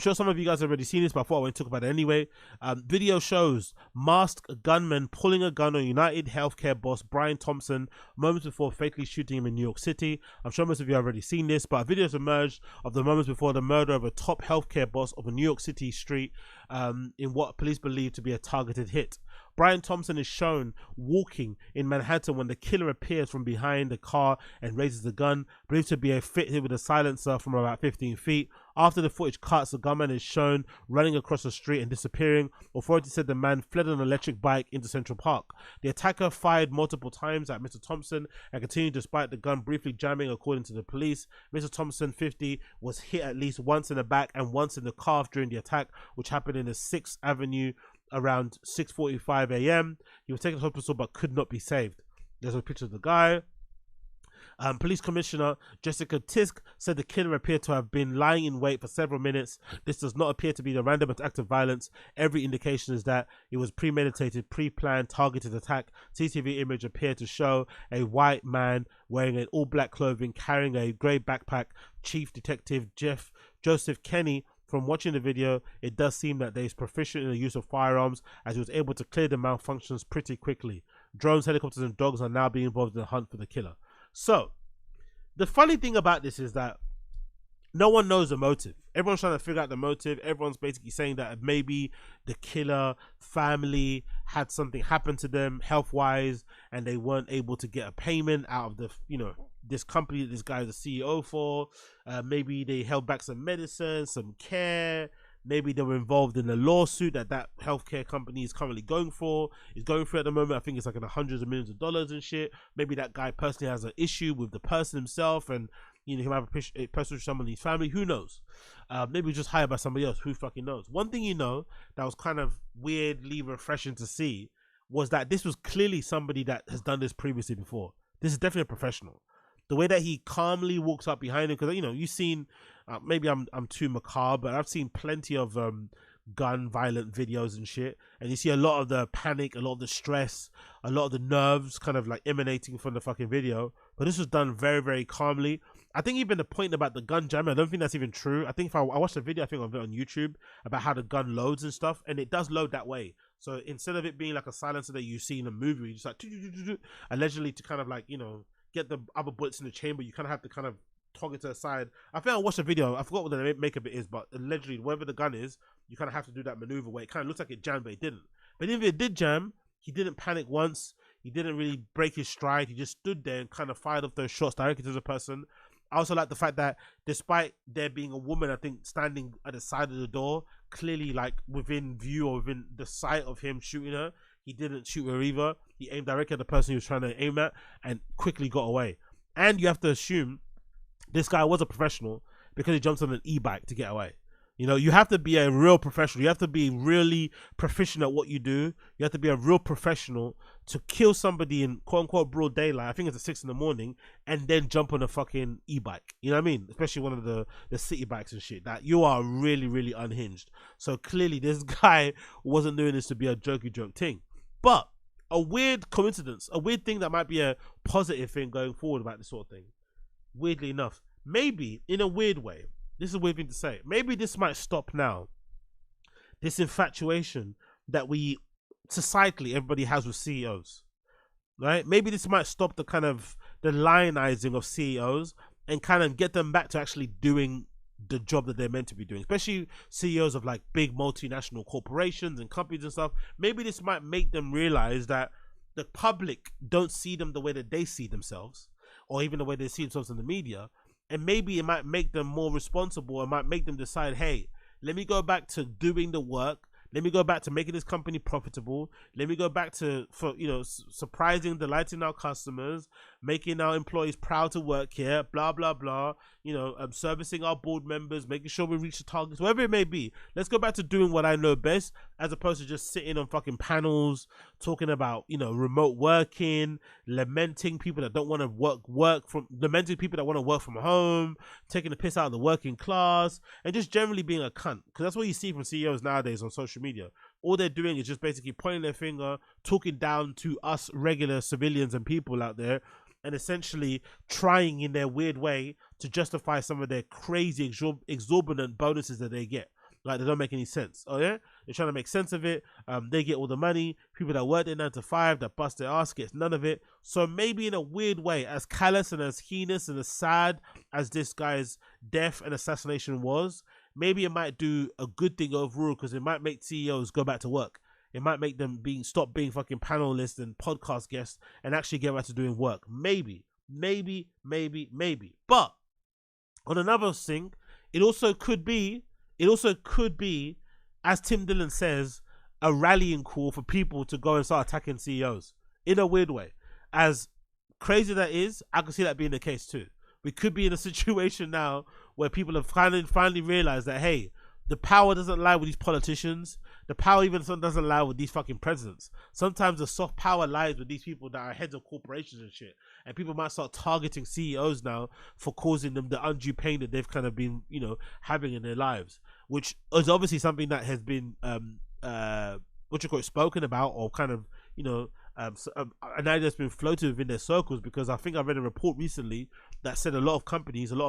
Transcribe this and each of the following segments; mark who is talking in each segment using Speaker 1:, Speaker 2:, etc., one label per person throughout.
Speaker 1: sure some of you guys have already seen this, but I thought I would talk about it anyway. Video shows masked gunman pulling a gun on UnitedHealthcare boss Brian Thompson moments before fatally shooting him in New York City. I'm sure most of you have already seen this, but videos emerged of the moments before the murder of a top healthcare boss of a New York City street in what police believe to be a targeted hit. Brian Thompson is shown walking in Manhattan when the killer appears from behind the car and raises the gun, believed to be a fit hit with a silencer from about 15 feet. After the footage cuts, the gunman is shown running across the street and disappearing. Authorities said the man fled on an electric bike into Central Park. The attacker fired multiple times at Mr. Thompson and continued despite the gun briefly jamming, according to the police. Mr. Thompson, 50, was hit at least once in the back and once in the calf during the attack, which happened in the 6th Avenue around 6:45 a.m. He was taken to hospital but could not be saved. There's a picture of the guy. Police Commissioner Jessica Tisk said the killer appeared to have been lying in wait for several minutes. This does not appear to be a random act of violence. Every indication is that it was premeditated, pre-planned, targeted attack. CCTV image appeared to show a white man wearing an all-black clothing, carrying a grey backpack. Chief Detective Joseph Kenny, from watching the video, it does seem that they is proficient in the use of firearms, as he was able to clear the malfunctions pretty quickly. Drones, helicopters, and dogs are now being involved in the hunt for the killer. So, the funny thing about this is that no one knows the motive. Everyone's trying to figure out the motive. Everyone's basically saying that maybe the killer family had something happen to them health-wise, and they weren't able to get a payment out of the, this company that this guy is the CEO for. Maybe they held back some medicine, some care. Maybe they were involved in a lawsuit that healthcare company is currently going through at the moment. I think it's like in the hundreds of millions of dollars and shit. Maybe that guy personally has an issue with the person himself, and he might have a personal issue with someone in his family. Who knows? Maybe just hired by somebody else. Who fucking knows? One thing that was kind of weirdly refreshing to see was that this was clearly somebody that has done this previously before. This is definitely a professional. The way that he calmly walks up behind him, because you've seen, maybe I'm too macabre, but I've seen plenty of gun violent videos and shit, and you see a lot of the panic, a lot of the stress, a lot of the nerves kind of like emanating from the fucking video. But this was done very, very calmly. I think even the point about the gun jamming, I don't think that's even true. I think if I watched a video, I think of it on YouTube, about how the gun loads and stuff, and it does load that way. So instead of it being like a silencer that you see in a movie, you just like allegedly to kind of like get the other bullets in the chamber, you kind of have to kind of toggle it to the side. I think I watched a video, I forgot what the makeup it is, but allegedly wherever the gun is, you kind of have to do that maneuver where it kind of looks like it jammed, but it didn't. But even if it did jam, he didn't panic once. He didn't really break his stride. He just stood there and kind of fired off those shots directly to the person. I also like the fact that despite there being a woman, I think, standing at the side of the door, clearly like within view or within the sight of him shooting her, he didn't shoot her either. He aimed directly at the person he was trying to aim at and quickly got away. And you have to assume this guy was a professional because he jumped on an e-bike to get away. You have to be a real professional. You have to be really proficient at what you do. You have to be a real professional to kill somebody in quote-unquote broad daylight. I think it's at 6 in the morning, and then jump on a fucking e-bike. You know what I mean? Especially one of the city bikes and shit. That you are really, really unhinged. So clearly this guy wasn't doing this to be a jokey joke thing. But a weird coincidence, a weird thing that might be a positive thing going forward about this sort of thing. Weirdly enough, maybe in a weird way, this is a weird thing to say, maybe this might stop now. This infatuation that societally everybody has with CEOs, right? Maybe this might stop the kind of the lionizing of CEOs and kind of get them back to actually doing the job that they're meant to be doing, especially CEOs of like big multinational corporations and companies and stuff. Maybe this might make them realize that the public don't see them the way that they see themselves, or even the way they see themselves in the media. And maybe it might make them more responsible. It might make them decide, hey, let me go back to doing the work. Let me go back to making this company profitable. Let me go back to, surprising, delighting our customers, making our employees proud to work here, blah, blah, blah. Servicing our board members, making sure we reach the targets, whatever it may be. Let's go back to doing what I know best, as opposed to just sitting on fucking panels, talking about, remote working, lamenting people that don't want to lamenting people that want to work from home, taking the piss out of the working class, and just generally being a cunt. Because that's what you see from CEOs nowadays on social media. All they're doing is just basically pointing their finger, talking down to us regular civilians and people out there, and essentially trying in their weird way to justify some of their crazy exorbitant bonuses that they get. Like, they don't make any sense. Oh yeah, they're trying to make sense of it. They get all the money. People that work their 9 to 5 that bust their ass gets none of it. So maybe in a weird way, as callous and as heinous and as sad as this guy's death and assassination was, maybe it might do a good thing overall, because it might make CEOs go back to work. It might make them stop being fucking panelists and podcast guests and actually get back to doing work. Maybe. But on another thing, it also could be, as Tim Dillon says, a rallying call for people to go and start attacking CEOs in a weird way. As crazy that is, I can see that being the case too. We could be in a situation now where people have finally realized that, hey, the power doesn't lie with these politicians. The power even doesn't lie with these fucking presidents. Sometimes the soft power lies with these people that are heads of corporations and shit. And people might start targeting CEOs now for causing them the undue pain that they've kind of been, having in their lives. Which is obviously something that has been, spoken about, or kind of, an idea that's been floated within their circles, because I think I read a report recently that said a lot of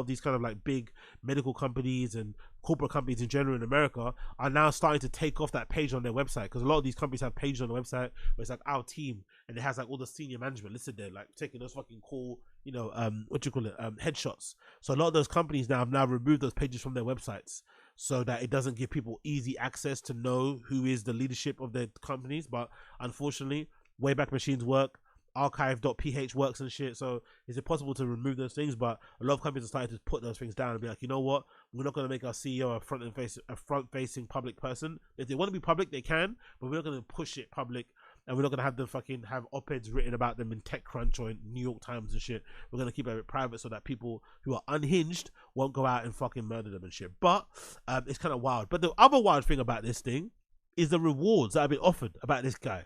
Speaker 1: these kind of like big medical companies and corporate companies in general in America are now starting to take off that page on their website, because a lot of these companies have pages on the website where it's like our team, and it has like all the senior management listed there, like taking those fucking cool, headshots. So a lot of those companies now have removed those pages from their websites, so that it doesn't give people easy access to know who is the leadership of their companies. But unfortunately, Wayback Machines work, archive.ph works and shit, so it's impossible to remove those things. But a lot of companies are starting to put those things down and be like, you know what, we're not going to make our CEO a front-facing public person. If they want to be public, they can, but we're not going to push it public, and we're not going to have them fucking have op-eds written about them in TechCrunch or in New York Times and shit. We're going to keep it a bit private so that people who are unhinged won't go out and fucking murder them and shit. But it's kind of wild. But the other wild thing about this thing is the rewards that have been offered about this guy.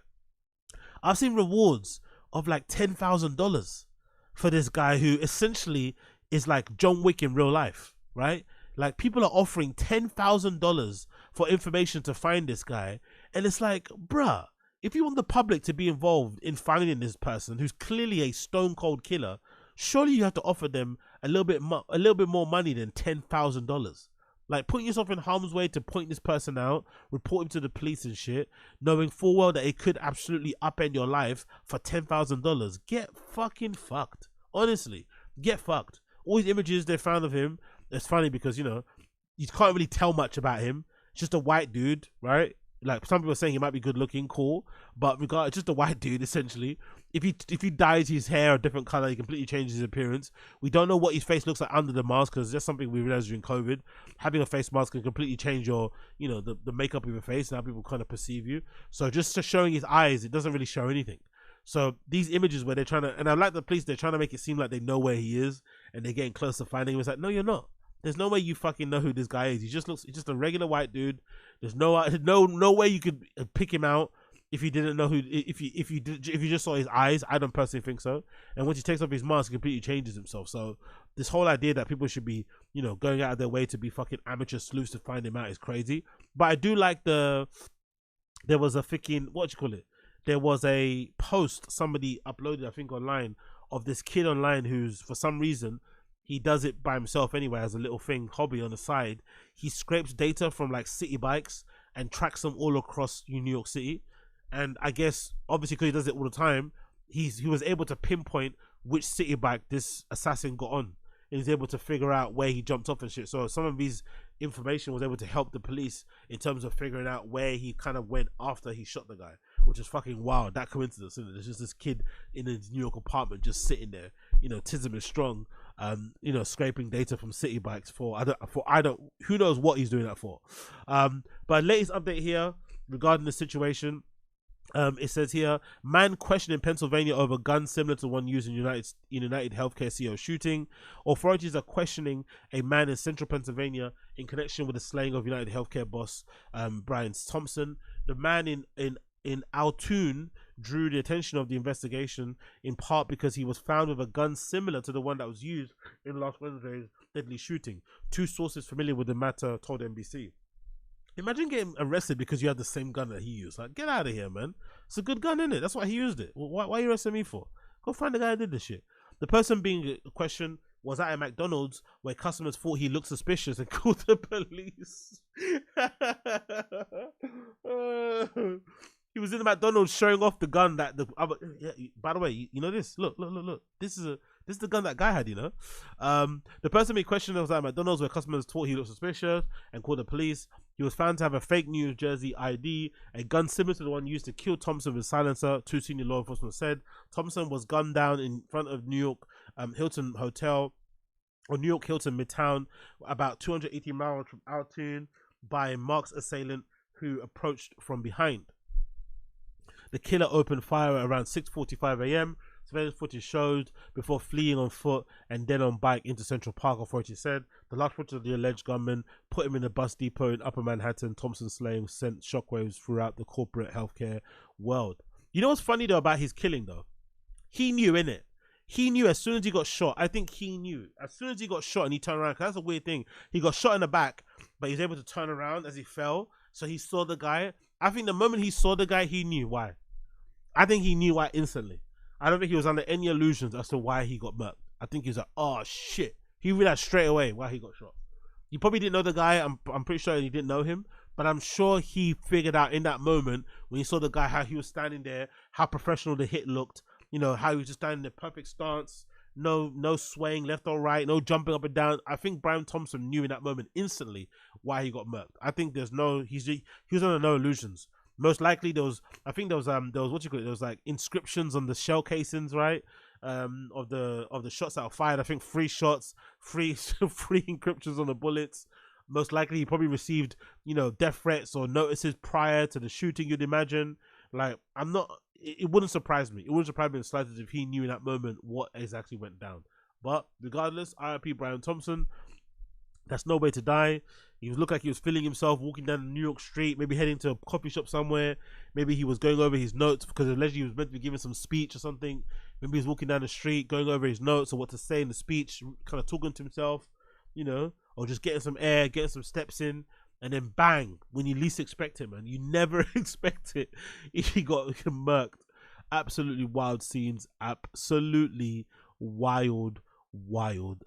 Speaker 1: I've seen rewards of like $10,000 for this guy who essentially is like John Wick in real life, right? Like, people are offering $10,000 for information to find this guy. And it's like, bruh, if you want the public to be involved in finding this person who's clearly a stone cold killer, surely you have to offer them a little bit more money than $10,000. Like, putting yourself in harm's way to point this person out, report him to the police and shit, knowing full well that it could absolutely upend your life for $10,000. Get fucking fucked. Honestly, get fucked. All these images they found of him, it's funny because, you can't really tell much about him. It's just a white dude, right? Like, some people are saying he might be good looking, cool, but regardless, just a white dude essentially. If he dyes his hair a different color, he completely changes his appearance. We don't know what his face looks like under the mask, because that's something we realized during COVID. Having a face mask can completely change your, the makeup of your face and how people kind of perceive you. So just showing his eyes, it doesn't really show anything. So these images where they're trying to, and I like the police, they're trying to make it seem like they know where he is and they're getting close to finding him. It's like, no, you're not. There's no way you fucking know who this guy is. He's just a regular white dude. There's no way you could pick him out if you didn't know who. If you just saw his eyes, I don't personally think so. And once he takes off his mask, he completely changes himself. So this whole idea that people should be, going out of their way to be fucking amateur sleuths to find him out is crazy. But I do like there was a freaking, there was a post somebody uploaded, I think, online, of this kid online who's, for some reason, he does it by himself anyway as a little hobby on the side. He scrapes data from like city bikes and tracks them all across New York City. And I guess, obviously, because he does it all the time, he was able to pinpoint which city bike this assassin got on. And he's able to figure out where he jumped off and shit. So some of his information was able to help the police in terms of figuring out where he kind of went after he shot the guy, which is fucking wild. That coincidence, isn't it? There's just this kid in his New York apartment just sitting there, Tism is strong, scraping data from city bikes for who knows what he's doing that for. But latest update here regarding the situation. It says here, man questioned in Pennsylvania over gun similar to one used in UnitedHealthcare CEO shooting. Authorities are questioning a man in central Pennsylvania in connection with the slaying of UnitedHealthcare boss Brian Thompson. The man in Altoon drew the attention of the investigation in part because he was found with a gun similar to the one that was used in last Wednesday's deadly shooting. Two sources familiar with the matter told NBC. Imagine getting arrested because you had the same gun that he used. Like, get out of here, man. It's a good gun, isn't it? That's why he used it. Why are you arresting me for? Go find the guy who did this shit. The person being questioned was at a McDonald's where customers thought he looked suspicious and called the police. He was in the McDonald's showing off the gun that the other. Yeah, by the way, you know this. Look. This is the gun that guy had. You know, the person being questioned was at McDonald's where customers thought he looked suspicious and called the police. He was found to have a fake New Jersey ID, a gun similar to the one used to kill Thompson with a silencer. Two senior law enforcement said Thompson was gunned down in front of New York Hilton Hotel or New York Hilton Midtown, about 280 miles from Altoon, by Mark's assailant who approached from behind. The killer opened fire around 6:45 a.m. Surveillance footage showed before fleeing on foot and then on bike into Central Park, authorities said. The last footage of the alleged gunman put him in a bus depot in Upper Manhattan. Thompson's slaying sent shockwaves throughout the corporate healthcare world. You know what's funny though about his killing though? He knew, innit? He knew as soon as he got shot. I think he knew. As soon as he got shot and he turned around, because that's a weird thing. He got shot in the back, but he's able to turn around as he fell. So he saw the guy. I think the moment he saw the guy, he knew why. I think he knew why instantly. I don't think he was under any illusions as to why he got murked. I think he was like, oh shit. He realized straight away why he got shot. He probably didn't know the guy. I'm pretty sure he didn't know him. But I'm sure he figured out in that moment when he saw the guy, how he was standing there, how professional the hit looked. You know, how he was just standing in the perfect stance. No swaying left or right. No jumping up and down. I think Brian Thompson knew in that moment instantly why he got murked. I think there's no, he was under no illusions. Most likely there was what you call it, there was like inscriptions on the shell casings, right? Of the shots that were fired. I think 3 shots, 3 encryptions on the bullets. Most likely he probably received, you know, death threats or notices prior to the shooting, you'd imagine. Like, it wouldn't surprise me. It wouldn't surprise me in the slightest if he knew in that moment what exactly went down. But regardless, RIP Brian Thompson. That's no way to die. He looked like he was feeling himself walking down New York Street, maybe heading to a coffee shop somewhere. Maybe he was going over his notes because allegedly he was meant to be giving some speech or something. Maybe he was walking down the street, going over his notes or what to say in the speech, kind of talking to himself, you know, or just getting some air, getting some steps in, and then bang, when you least expect it, man. You never expect it. He got murked. Absolutely wild scenes. Absolutely wild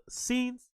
Speaker 1: scenes.